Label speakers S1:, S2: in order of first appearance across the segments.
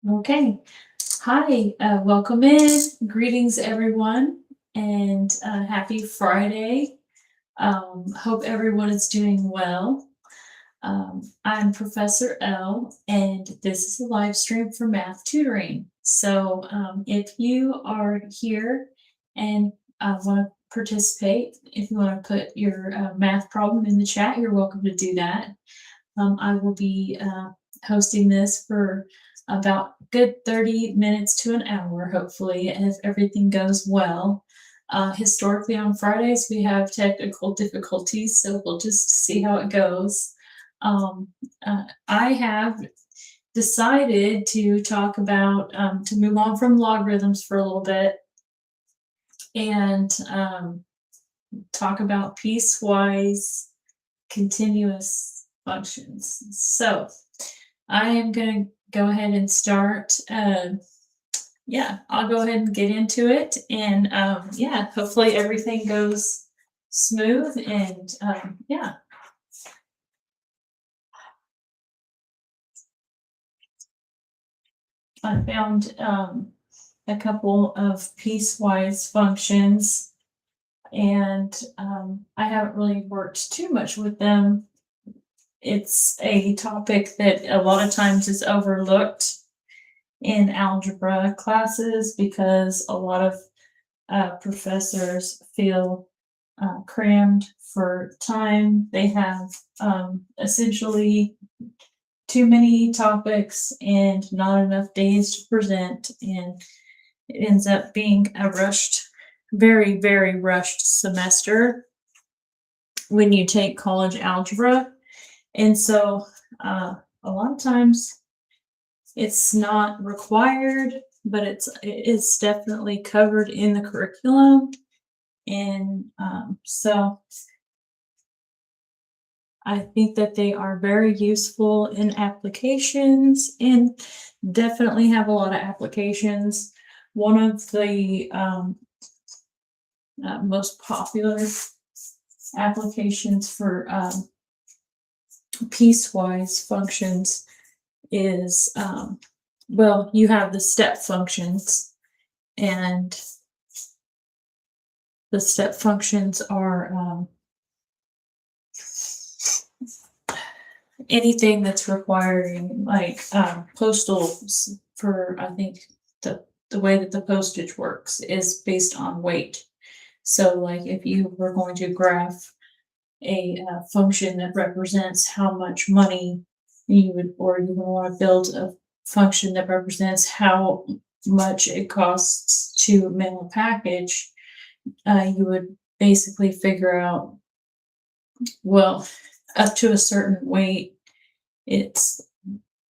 S1: Okay. Hi, welcome in. Greetings, everyone, and happy Friday. Hope everyone is doing well. I'm Professor L, and this is a live stream for Math Tutoring. So if you are here and want to participate, if you want to put your math problem in the chat, you're welcome to do that. I will be hosting this for about good 30 minutes to an hour, hopefully, if everything goes well. Historically, on Fridays, we have technical difficulties, so we'll just see how it goes. I have decided to talk about, to move on from logarithms for a little bit and talk about piecewise continuous functions. So I am going to go ahead and start. I'll go ahead and get into it. And hopefully everything goes smooth. And I found a couple of piecewise functions, and I haven't really worked too much with them. It's a topic that a lot of times is overlooked in algebra classes because a lot of professors feel crammed for time. They have essentially too many topics and not enough days to present, and it ends up being a very, very rushed semester when you take college algebra. And so a lot of times it's not required, but it is definitely covered in the curriculum. And so I think that they are very useful in applications and definitely have a lot of applications. One of the most popular applications for piecewise functions is, you have the step functions, and the step functions are anything that's requiring, like postals for, I think the way that the postage works is based on weight. So like if you were going to graph a function that represents how much money you would want to build a function that represents how much it costs to mail a package, you would basically figure out, well, up to a certain weight, it's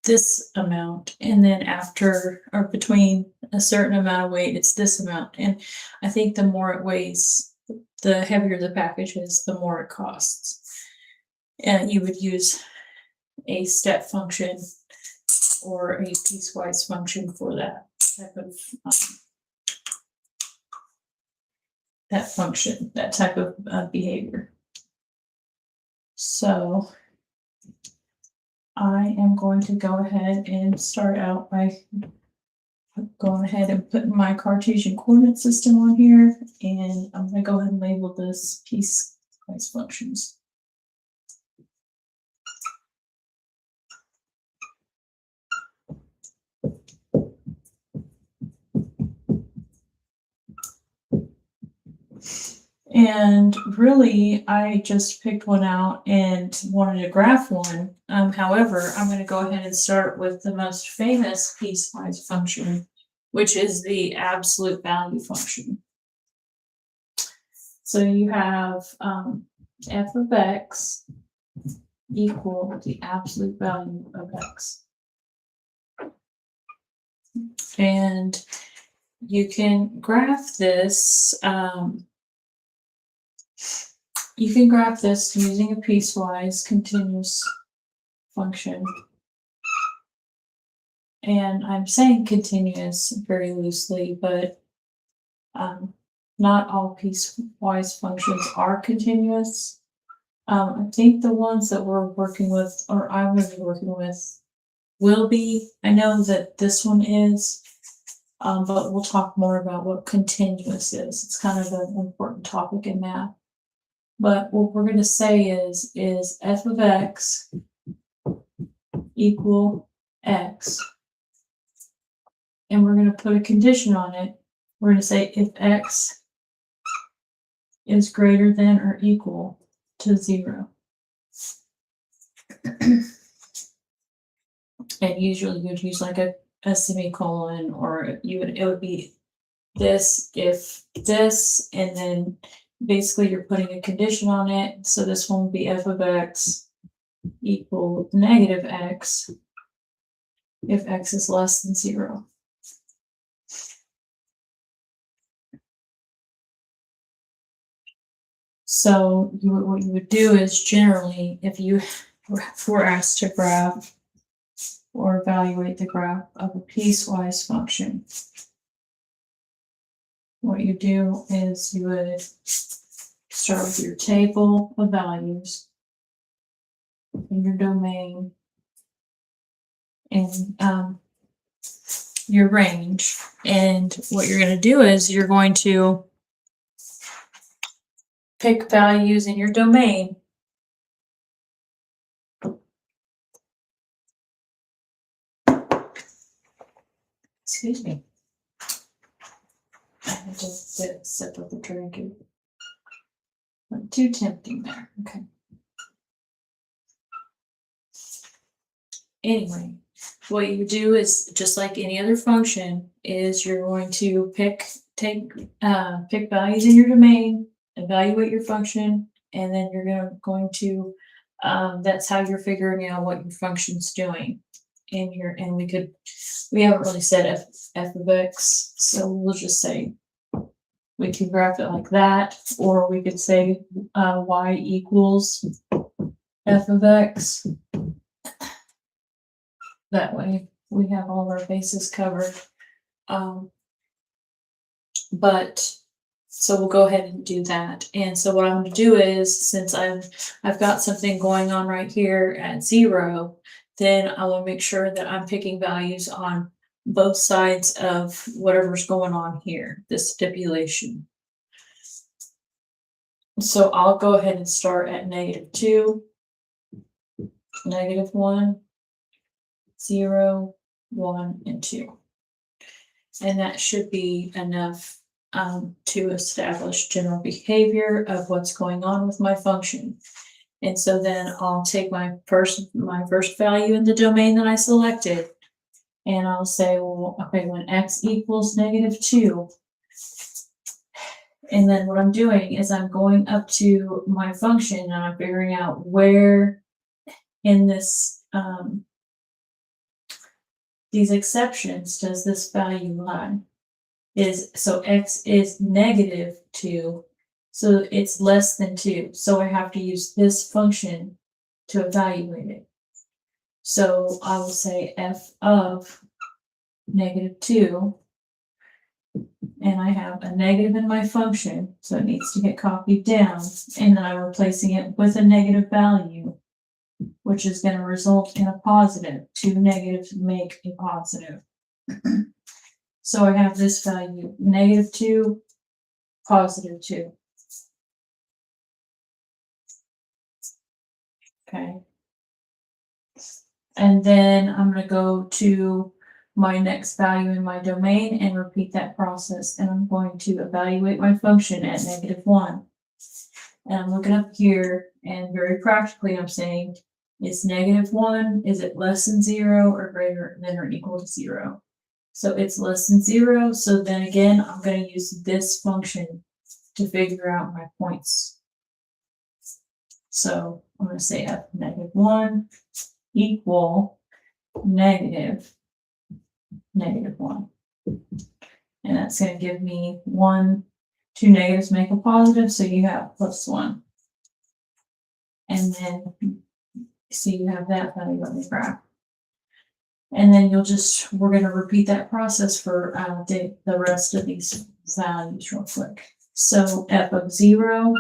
S1: this amount, and then after or between a certain amount of weight, it's this amount. And I think the more it weighs, the heavier the package is, the more it costs. And you would use a step function or a piecewise function for that type of that type of behavior. So I am going to go ahead and start out by going ahead and putting my Cartesian coordinate system on here, and I'm going to go ahead and label this piecewise functions. And really, I just picked one out and wanted to graph one. However, I'm going to go ahead and start with the most famous piecewise function, which is the absolute value function. So you have f of x equal the absolute value of x. And you can graph this. You can graph this using a piecewise continuous function. And I'm saying continuous very loosely, but not all piecewise functions are continuous. I think the ones that we're working with, or I'm going to be working with, will be. I know that this one is, but we'll talk more about what continuous is. It's kind of an important topic in math. But what we're going to say is f of x equal x. And we're going to put a condition on it. We're going to say if x is greater than or equal to 0. And usually you would use like a semicolon, or it would be this if this, and then basically you're putting a condition on it. So this one would be f of x equal negative x if x is less than 0. So what you would do is generally, if you were asked to graph or evaluate the graph of a piecewise function, what you do is you would start with your table of values in your domain and your range. And what you're going to do is you're going to pick values in your domain. Excuse me. I had to sip of the drink. Not too tempting there. Okay. Anyway, what you do is just like any other function is you're going to pick values in your domain, evaluate your function, and then you're going to that's how you're figuring out what your function's doing. And we haven't really said f of x, so we'll just say we can graph it like that, or we could say y equals f of x. That way we have all our bases covered. But so we'll go ahead and do that. And so what I'm going to do is, since I've got something going on right here at 0, then I will make sure that I'm picking values on both sides of whatever's going on here, this stipulation. So I'll go ahead and start at -2, -1, 0, 1, and 2. And that should be enough to establish general behavior of what's going on with my function. And so then I'll take my first value in the domain that I selected, and I'll say, well, okay, when x equals -2, and then what I'm doing is I'm going up to my function and I'm figuring out where in this these exceptions does this value lie. So x is -2, so it's less than 2. So I have to use this function to evaluate it. So I will say f of -2, and I have a negative in my function, so it needs to get copied down, and then I'm replacing it with a negative value, which is going to result in a positive. 2 negatives make a positive. So I have this value, -2, +2. Okay. And then I'm going to go to my next value in my domain and repeat that process. And I'm going to evaluate my function at -1. And I'm looking up here, and very practically I'm saying, it's -1, is it less than 0 or greater than or equal to 0? So it's less than 0, so then again, I'm going to use this function to figure out my points. So I'm going to say f -1 equal -1. And that's going to give me 1, 2 negatives make a positive, so you have +1. And then, so you have that value on the graph. And then we're going to repeat that process for the rest of these values real quick. So f of 0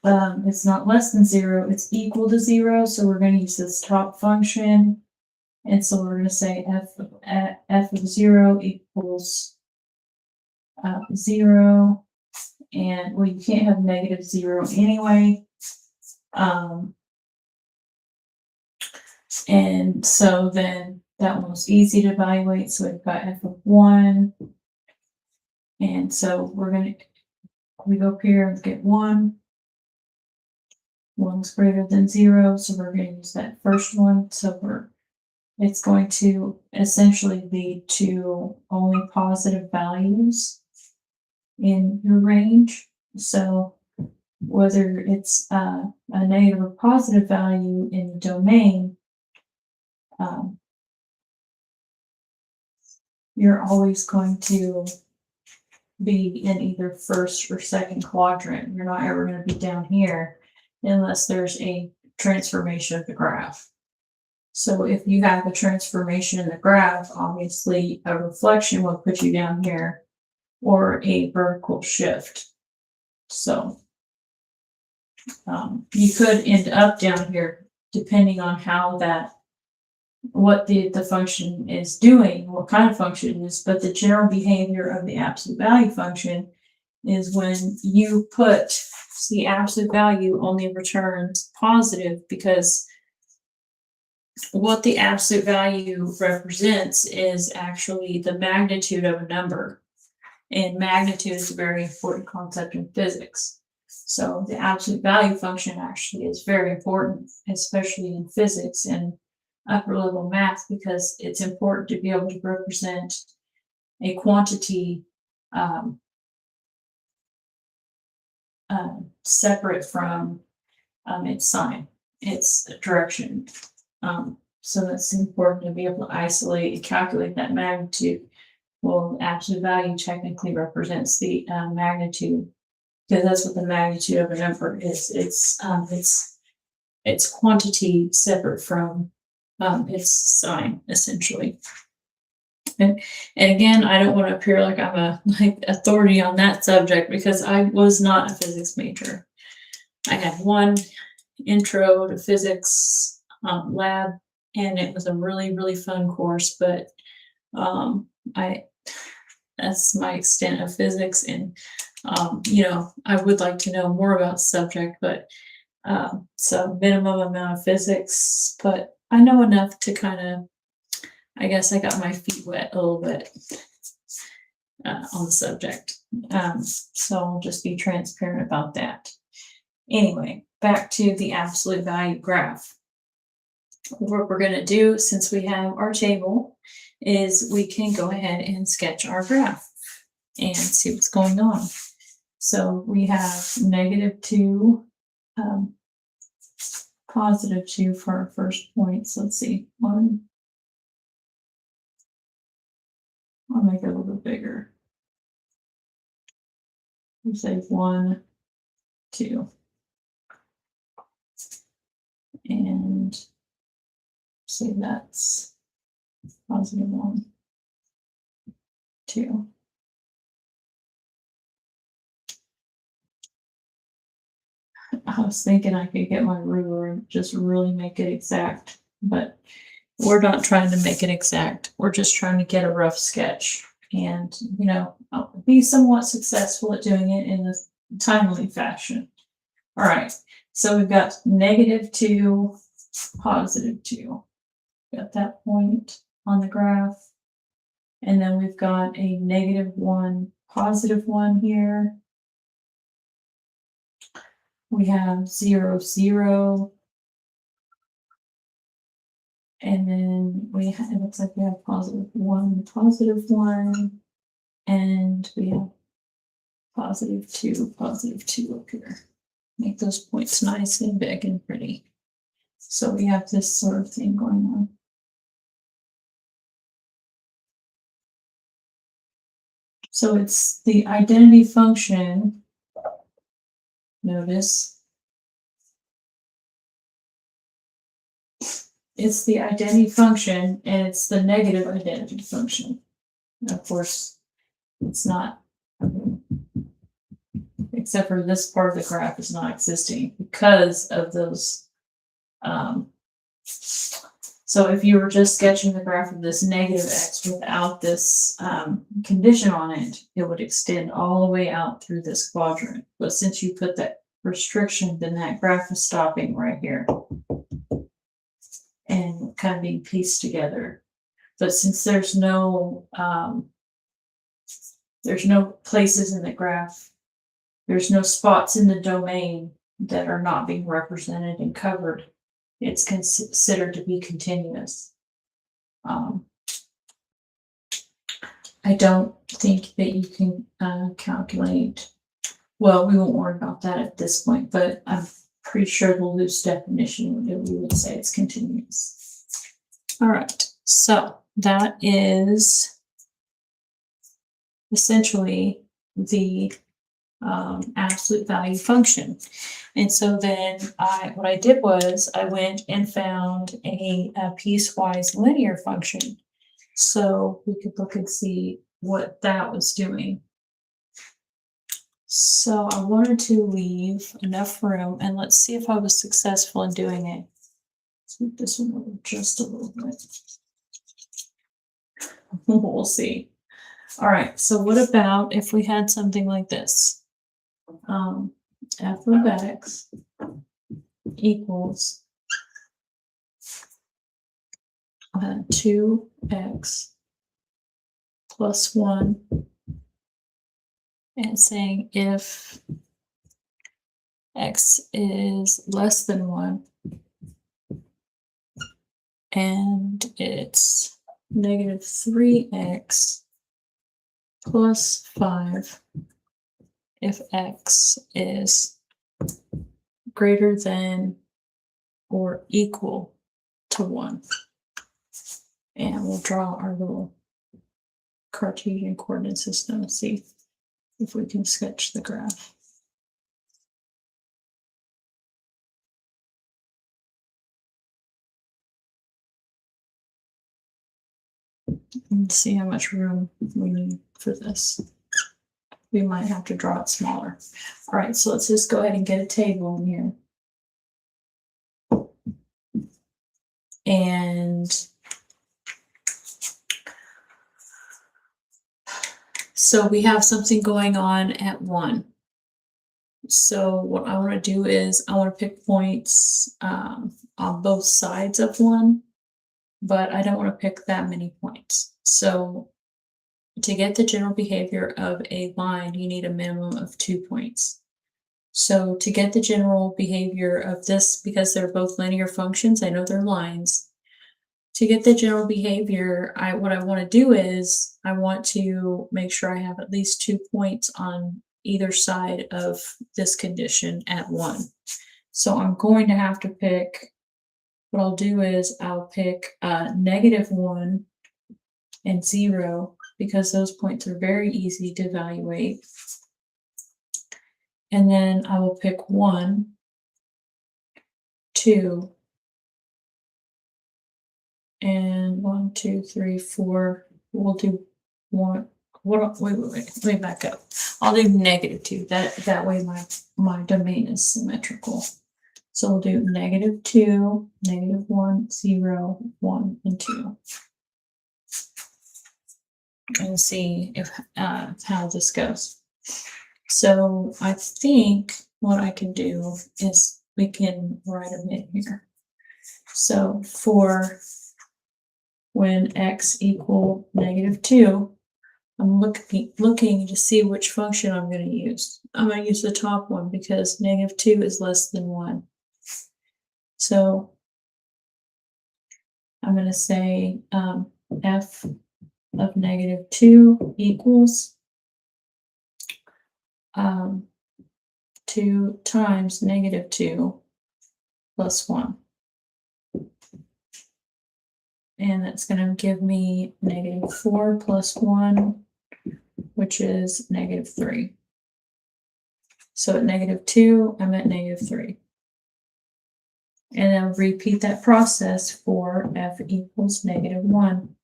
S1: it's not less than 0, it's equal to 0. So we're going to use this top function. And so we're going to say f of 0 equals 0. And well, you can't have negative 0 anyway. And so then that one was easy to evaluate. So we've got f of 1. And so we go up here and get 1. 1's greater than 0. So we're going to use that first one. So it's going to essentially lead to only positive values in your range. So whether it's a negative or positive value in the domain, you're always going to be in either first or second quadrant. You're not ever going to be down here unless there's a transformation of the graph. So if you have a transformation in the graph, obviously a reflection will put you down here, or a vertical shift. So you could end up down here depending on how what the function is doing, what kind of function it is, but the general behavior of the absolute value function is when you put the absolute value only returns positive, because what the absolute value represents is actually the magnitude of a number. And magnitude is a very important concept in physics. So the absolute value function actually is very important, especially in physics and upper level math, because it's important to be able to represent a quantity separate from its sign, its direction. So that's important to be able to isolate and calculate that magnitude. Well, absolute value technically represents the magnitude, because that's what the magnitude of a number is. It's quantity separate from its sign, essentially. And again, I don't want to appear like I'm a authority on that subject, because I was not a physics major. I had one intro to physics lab, and it was a really, really fun course, but that's my extent of physics. And I would like to know more about the subject, but so minimum amount of physics, but I know enough to kind of, I guess I got my feet wet a little bit on the subject. So I'll just be transparent about that. Anyway, back to the absolute value graph. What we're going to do, since we have our table, is we can go ahead and sketch our graph and see what's going on. So we have -2, +2 for our first points. Let's see, 1. I'll make it a little bit bigger. We'll say 1, 2. And say that's +1, 2. I was thinking I could get my ruler and just really make it exact, but we're not trying to make it exact. We're just trying to get a rough sketch, and I'll be somewhat successful at doing it in a timely fashion. All right, so we've got -2, +2. Got that point on the graph, and then we've got a -1, +1 here. We have 0, 0. And then it looks like we have +1, +1. And we have +2 up here. Make those points nice and big and pretty. So we have this sort of thing going on. So it's the identity function. Notice it's the identity function, and it's the negative identity function. And of course, it's not. It except for this part of the graph is not existing because of those. So if you were just sketching the graph of this negative x without this condition on it, it would extend all the way out through this quadrant. But since you put that restriction, then that graph is stopping right here and kind of being pieced together. But since there's no places in the graph, there's no spots in the domain that are not being represented and covered, it's considered to be continuous. I don't think that you can calculate, well, we won't worry about that at this point, but I'm pretty sure the loose definition, we would say it's continuous. All right, so that is essentially the absolute value function. And so then what I did was I went and found a piecewise linear function. So we could look and see what that was doing. So I wanted to leave enough room, and let's see if I was successful in doing it. Let's move this one over just a little bit. We'll see. All right, so what about if we had something like this? F of x equals 2x plus 1, and saying if x is less than 1 and it's negative 3x plus 5 if x is greater than or equal to 1. And we'll draw our little Cartesian coordinate system and see if we can sketch the graph. And see how much room we need for this. We might have to draw it smaller. All right, so let's just go ahead and get a table in here. And so we have something going on at 1. So what I want to do is I want to pick points on both sides of 1, but I don't want to pick that many points. So to get the general behavior of a line, you need a minimum of 2 points. So to get the general behavior of this, because they're both linear functions, I know they're lines. To get the general behavior, what I want to do is I want to make sure I have at least 2 points on either side of this condition at 1. So I'm going to have to pick, what I'll do is I'll pick -1 and 0, because those points are very easy to evaluate. And then I will pick 1, 2, and 1, 2, 3, 4. We'll do 1. Wait, let me back up. I'll do -2. That way my domain is symmetrical. So we'll do -2, -1, 0, 1, and 2. And see if how this goes. So I think what I can do is we can write them in here. So for when x equal -2, I'm looking to see which function I'm going to use. I'm going to use the top one because -2 is less than 1. So I'm going to say f of -2 equals 2 times -2 plus 1. And that's going to give me -4 plus 1, which is -3. So at -2, I'm at -3. And I'll repeat that process for f equals -1.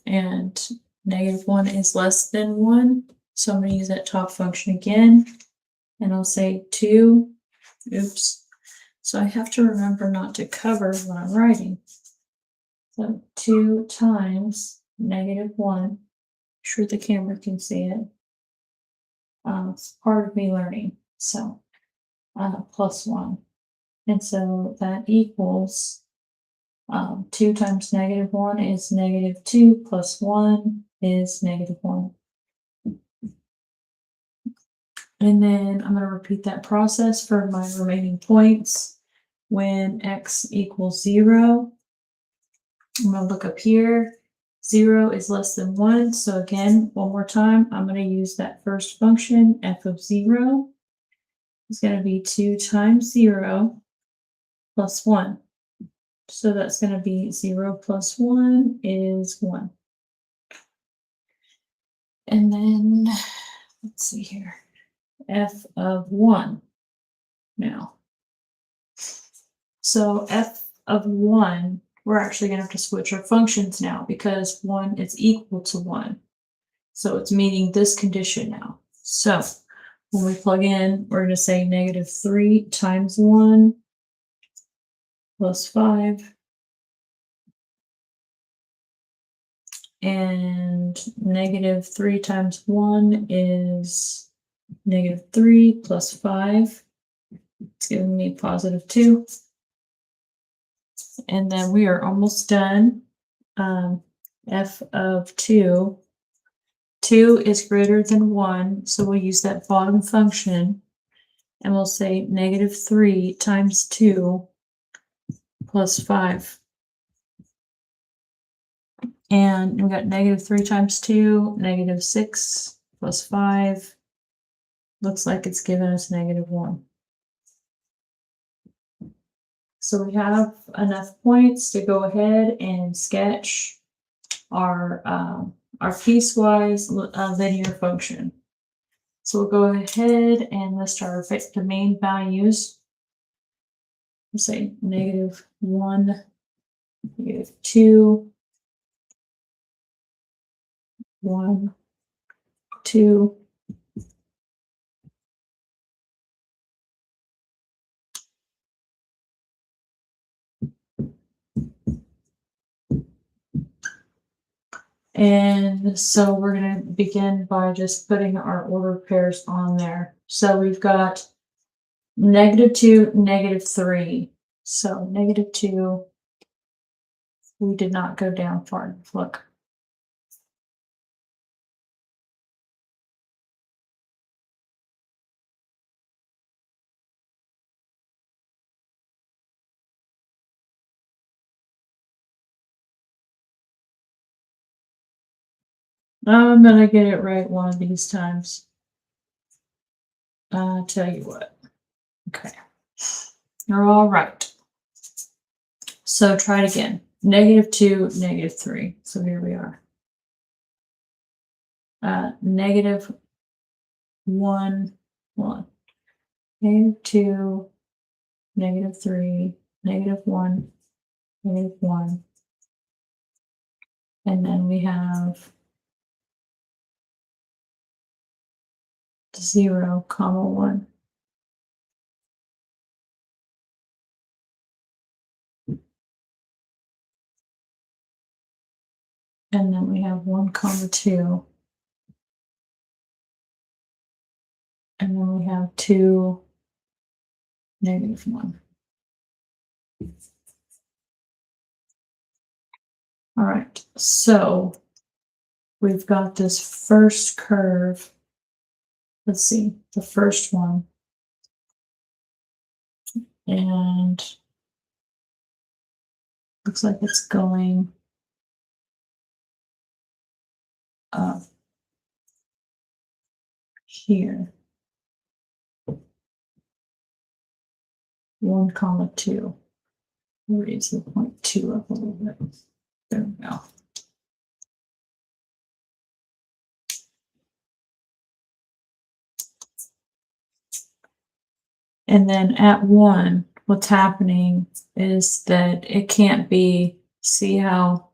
S1: And -1 is less than 1. So I'm going to use that top function again, and I'll say 2, oops. So I have to remember not to cover when I'm writing. So 2 times -1. I'm sure the camera can see it. It's part of me learning. So plus 1. And so that equals 2 times -1 is -2 plus 1 is -1. And then I'm going to repeat that process for my remaining points. When x equals 0, I'm going to look up here. 0 is less than 1. So again, one more time, I'm going to use that first function, f of 0 is going to be 2 times 0 plus 1. So that's going to be 0 plus 1 is 1. And then, let's see here, f of 1 now. So f of 1, we're actually going to have to switch our functions now because 1 is equal to 1. So it's meeting this condition now. So when we plug in, we're going to say -3 times 1 plus 5. And -3 times 1 is -3 plus 5. It's giving me +2. And then we are almost done. F of 2. 2 is greater than 1, so we'll use that bottom function. And we'll say -3 times 2 plus 5. And we got -3 times 2, -6 plus 5. Looks like it's giving us -1. So we have enough points to go ahead and sketch our piecewise linear function. So we'll go ahead and list our the main values. We'll say -1, -2, 1, 2. And so we're going to begin by just putting our order pairs on there. So we've got -2, -3. So -2, we did not go down far. Look. I'm going to get it right one of these times. I'll tell you what. Okay. You're all right. So try it again. -2, -3. So here we are. -1, 1. -2, -3, -1, -1. And then we have 0, 1. And then we have 1, 2. And then we have 2, -1. All right, so we've got this first curve. Let's see, the first one. And looks like it's going up here. 1, 2. Raise the 0.2 up a little bit. There we go. And then at 1, what's happening is that it can't be, see how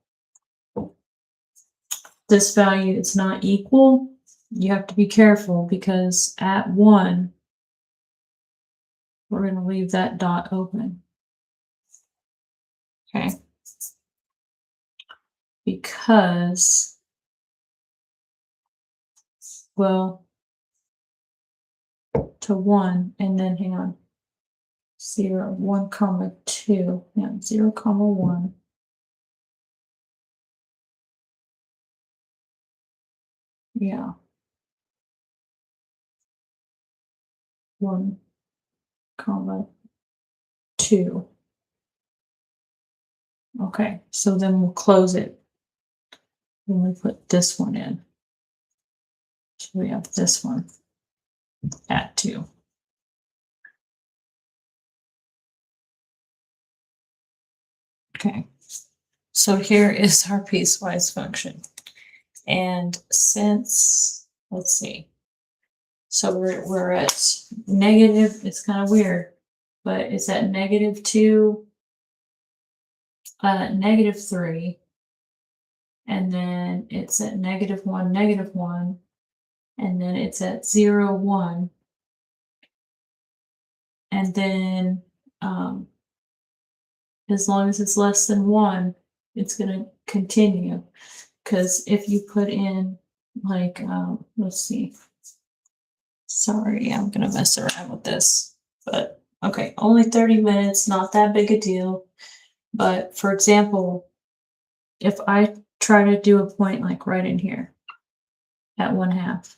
S1: this value is not equal? You have to be careful because at 1, we're going to leave that dot open. Okay. Because, well, to 1, and then hang on. 0, 1, comma 2. Yeah, 0, comma 1. Yeah. 1, comma 2. Okay, so then we'll close it when we put this one in. So we have this one at 2. Okay, so here is our piecewise function. And since, let's see, so we're at negative, it's kind of weird, but it's at -2, -3, and then it's at -1, -1, and then it's at 0, 1, and then as long as it's less than 1, it's going to continue. Because if you put in, like, let's see, sorry, I'm going to mess around with this, but okay, only 30 minutes, not that big a deal. But for example, if I try to do a point like right in here at 1/2,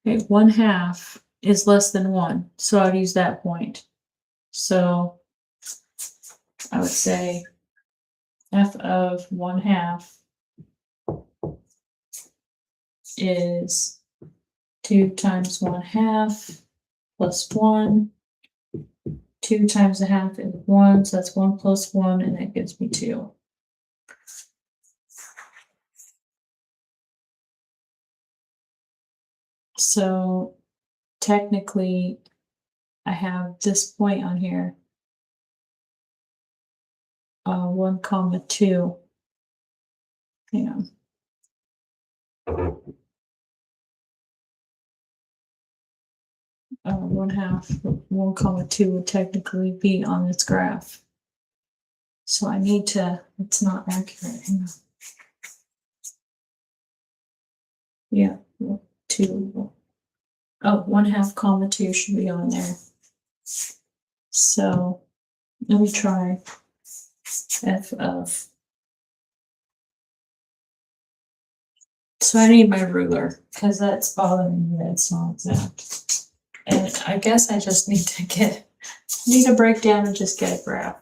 S1: okay, 1/2 is less than 1, so I'd use that point. So I would say f of 1/2 is 2 times 1/2 plus 1. 2 times 1/2 is 1, so that's 1 plus 1, and that gives me 2. So technically, I have this point on here, 1 comma 2. Hang on. 1/2, 1 comma 2 would technically be on this graph. So I need to, it's not accurate. Hang on. Yeah, 2. Oh, 1/2 comma 2 should be on there. So let me try f of. So I need my ruler because that's bothering me that it's not exact. And I guess I just need to break down and just get a graph.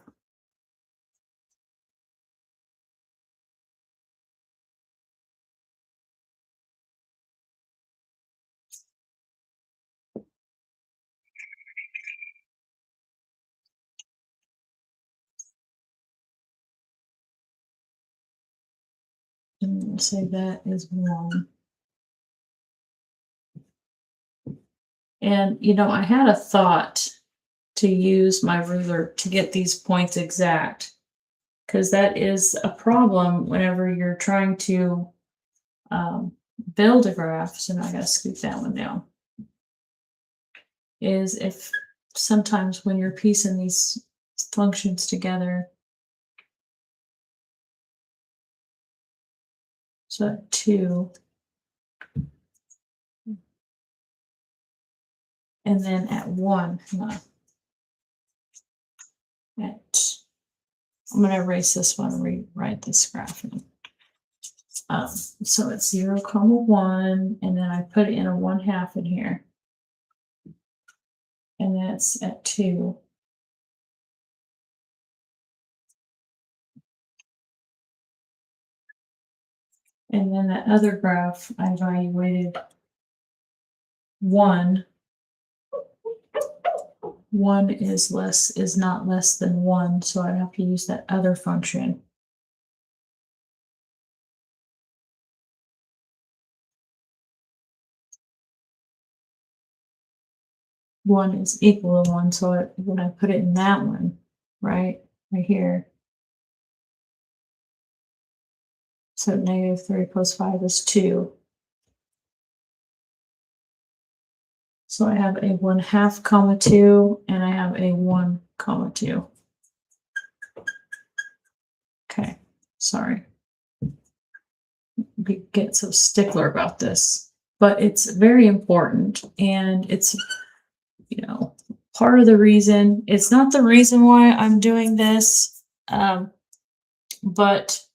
S1: And say that is 1. And I had a thought to use my ruler to get these points exact, because that is a problem whenever you're trying to build a graph. So now I gotta scoop that one down. Is if sometimes when you're piecing these functions together, so at 2, and then at 1, I'm going to erase this one and rewrite this graph. So it's 0, comma 1, and then I put in a 1/2 in here. And that's at 2. And then that other graph, I evaluated 1. 1 is not less than 1, so I'd have to use that other function. One is equal to 1, so when I put it in that one, right here, So -3 plus 5 is 2. So I have a 1/2 comma 2, and I have a 1 comma 2. Okay, sorry. We get so stickler about this, but it's very important, and it's, part of the reason. It's not the reason why I'm doing this, but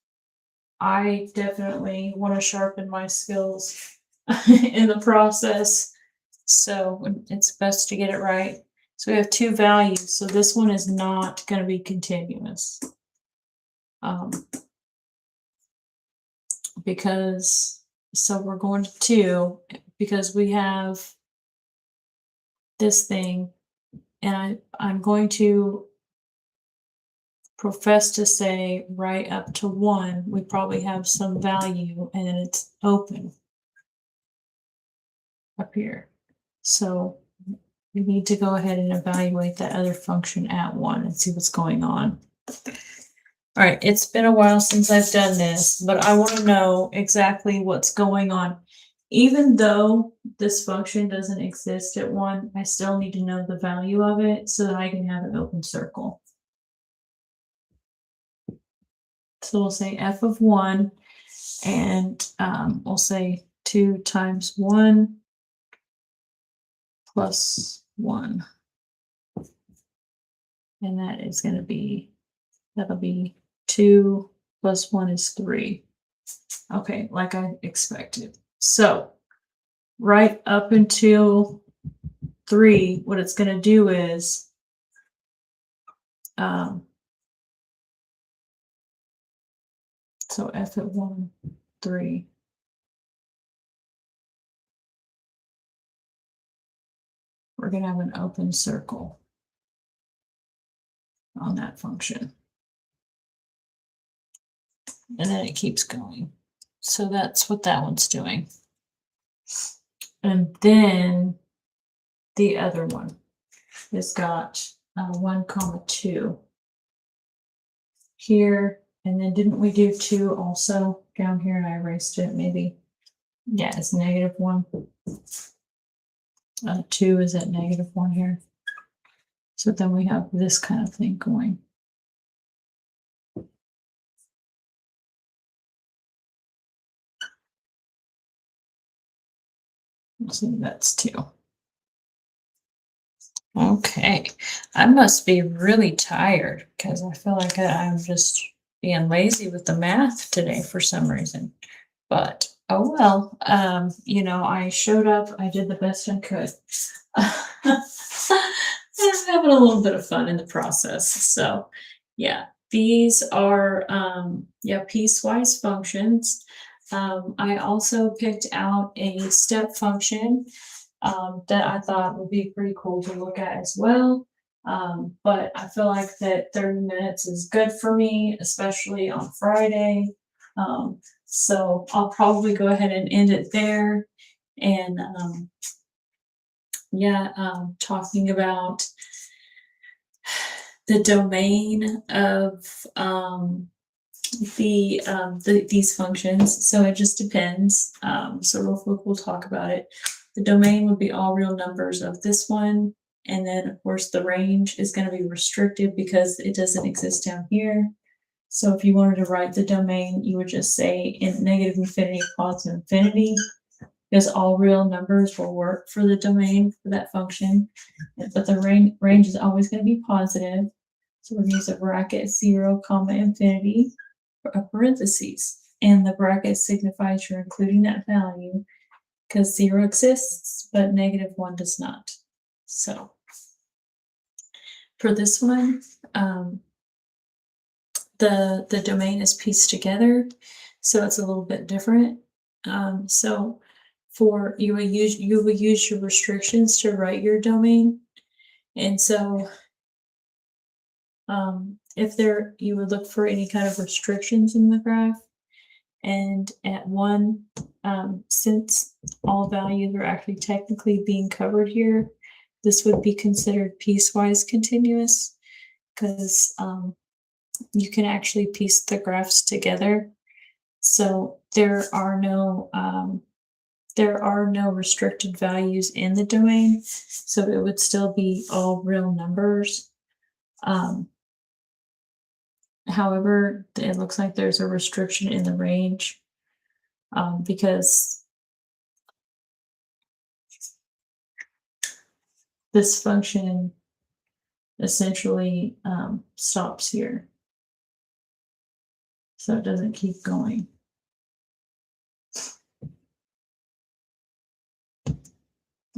S1: I definitely want to sharpen my skills in the process. So it's best to get it right. So we have two values. So this one is not going to be continuous. So we're going to 2 because we have this thing, and I'm going to profess to say right up to 1, we probably have some value, and then it's open up here. So we need to go ahead and evaluate that other function at 1 and see what's going on. All right, it's been a while since I've done this, but I want to know exactly what's going on. Even though this function doesn't exist at 1, I still need to know the value of it so that I can have an open circle. So we'll say f of 1, and we'll say 2 times 1 plus 1. And that is going to be, that'll be 2 plus 1 is 3. Okay, like I expected. So right up until 3, what it's going to do is so f at 1, 3. We're going to have an open circle on that function. And then it keeps going. So that's what that one's doing. And then the other one has got 1 comma 2 here. And then didn't we do 2 also down here? And I erased it maybe. Yeah, it's -1. 2 is at -1 here. So then we have this kind of thing going. So that's 2. Okay, I must be really tired because I feel like I'm just being lazy with the math today for some reason. But oh well, I showed up, I did the best I could. Just having a little bit of fun in the process. So yeah, these are piecewise functions. I also picked out a step function that I thought would be pretty cool to look at as well. But I feel like that 30 minutes is good for me, especially on Friday. So I'll probably go ahead and end it there. And talking about the domain of these functions. So it just depends. So real quick, we'll talk about it. The domain would be all real numbers of this one. And then of course the range is going to be restricted because it doesn't exist down here. So if you wanted to write the domain, you would just say in -infinity, positive infinity, because all real numbers will work for the domain for that function. But the range is always going to be positive. So we're going to use a bracket 0, infinity for a parentheses. And the bracket signifies you're including that value because 0 exists, but -1 does not. So for this one, the domain is pieced together, so it's a little bit different. So for you will use your restrictions to write your domain, and so you would look for any kind of restrictions in the graph, and at 1, since all values are actually technically being covered here, this would be considered piecewise continuous because you can actually piece the graphs together. So there are no restricted values in the domain, so it would still be all real numbers. Um, However, it looks like there's a restriction in the range, because this function essentially stops here. So it doesn't keep going.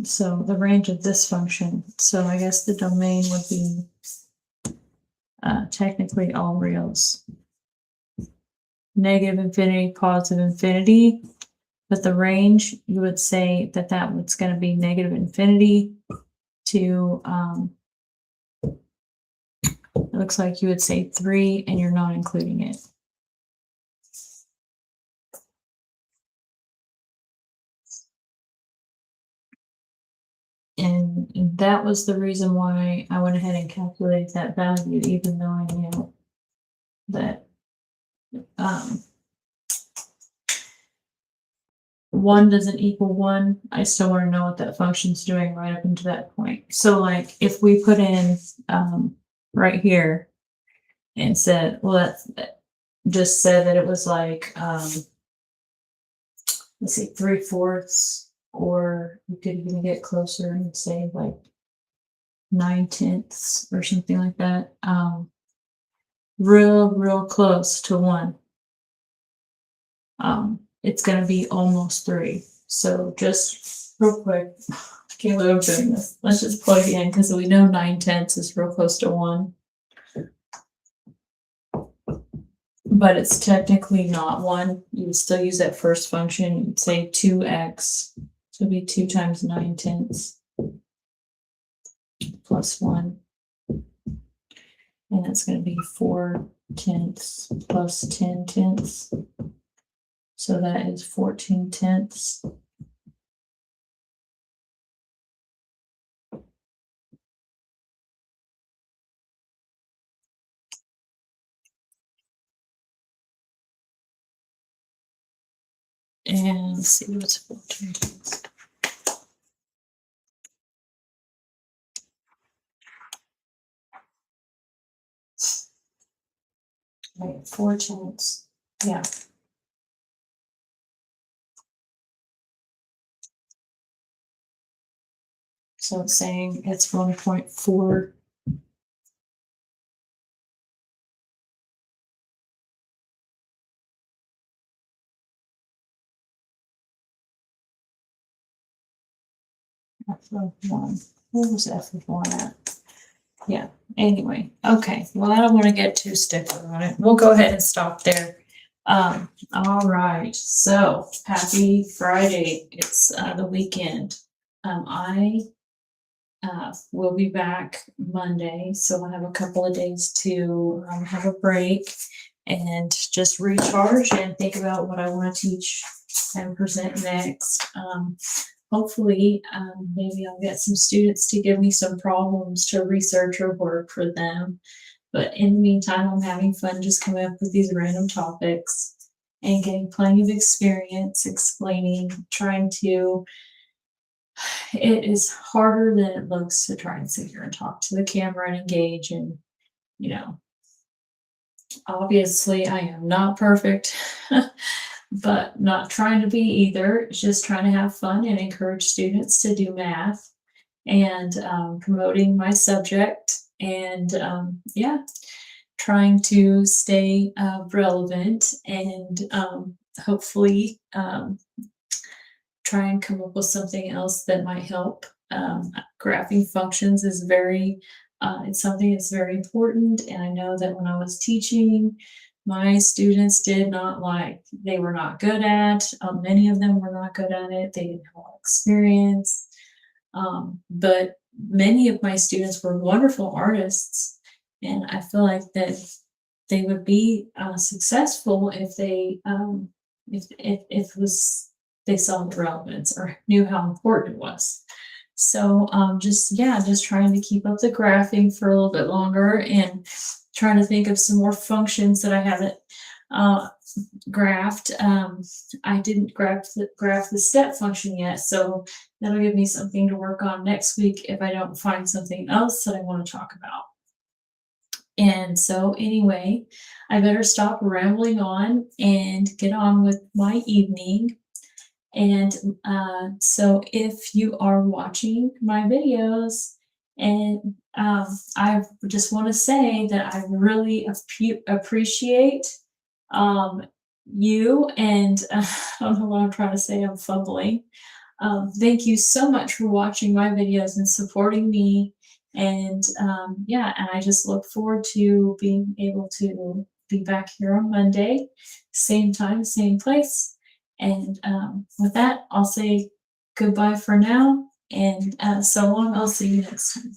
S1: So the range of this function, so I guess the domain would be technically all reals. Negative infinity, positive infinity, but the range, you would say that that was going to be negative infinity to, it looks like you would say 3 and you're not including it. And that was the reason why I went ahead and calculated that value, even though I knew that 1 doesn't equal 1. I still want to know what that function's doing right up into that point. So like if we put in right here and said, well, that just said that it was like, let's see, 3/4, or you could even get closer and say like 9/10 or something like that. Real close to 1. It's going to be almost 3. So just real quick, I can't believe I'm doing this. Let's just plug it in because we know 9/10 is real close to 1. But it's technically not 1. You would still use that first function. You'd say 2x. So it'd be 2 times 9/10 plus 1. And that's going to be 4/10 plus 10/10. So that is 14/10. And let's see what's 14/10. Right, 4/10. Yeah. So it's saying it's 1.4. F of 1. Where was F of 1 at? Yeah, anyway, okay. Well, I don't want to get too stickler on it. We'll go ahead and stop there. All right. So happy Friday. It's the weekend. I will be back Monday, so I'll have a couple of days to have a break and just recharge and think about what I want to teach and present next. Hopefully, maybe I'll get some students to give me some problems to research or work for them. But in the meantime, I'm having fun just coming up with these random topics and getting plenty of experience explaining, trying to. It is harder than it looks to try and sit here and talk to the camera and engage. And, you know, obviously I am not perfect, but not trying to be either. It's just trying to have fun and encourage students to do math and promoting my subject and trying to stay relevant and hopefully try and come up with something else that might help. Graphing functions is it's something that's very important. And I know that when I was teaching, my students did not like, they were not good at, many of them were not good at it. They didn't have a lot of experience. But many of my students were wonderful artists. And I feel like that they would be successful if they, they saw the relevance or knew how important it was. So just trying to keep up the graphing for a little bit longer and trying to think of some more functions that I haven't uh, graphed. I didn't graph the step function yet, so that'll give me something to work on next week if I don't find something else that I want to talk about. And so, anyway, I better stop rambling on and get on with my evening. And so, if you are watching my videos, and I just want to say that I really appreciate um, you. And I don't know what I'm trying to say, I'm fumbling. Thank you so much for watching my videos and supporting me. And yeah, and I just look forward to being able to be back here on Monday, same time, same place. And with that, I'll say goodbye for now. And so long. I'll see you next time.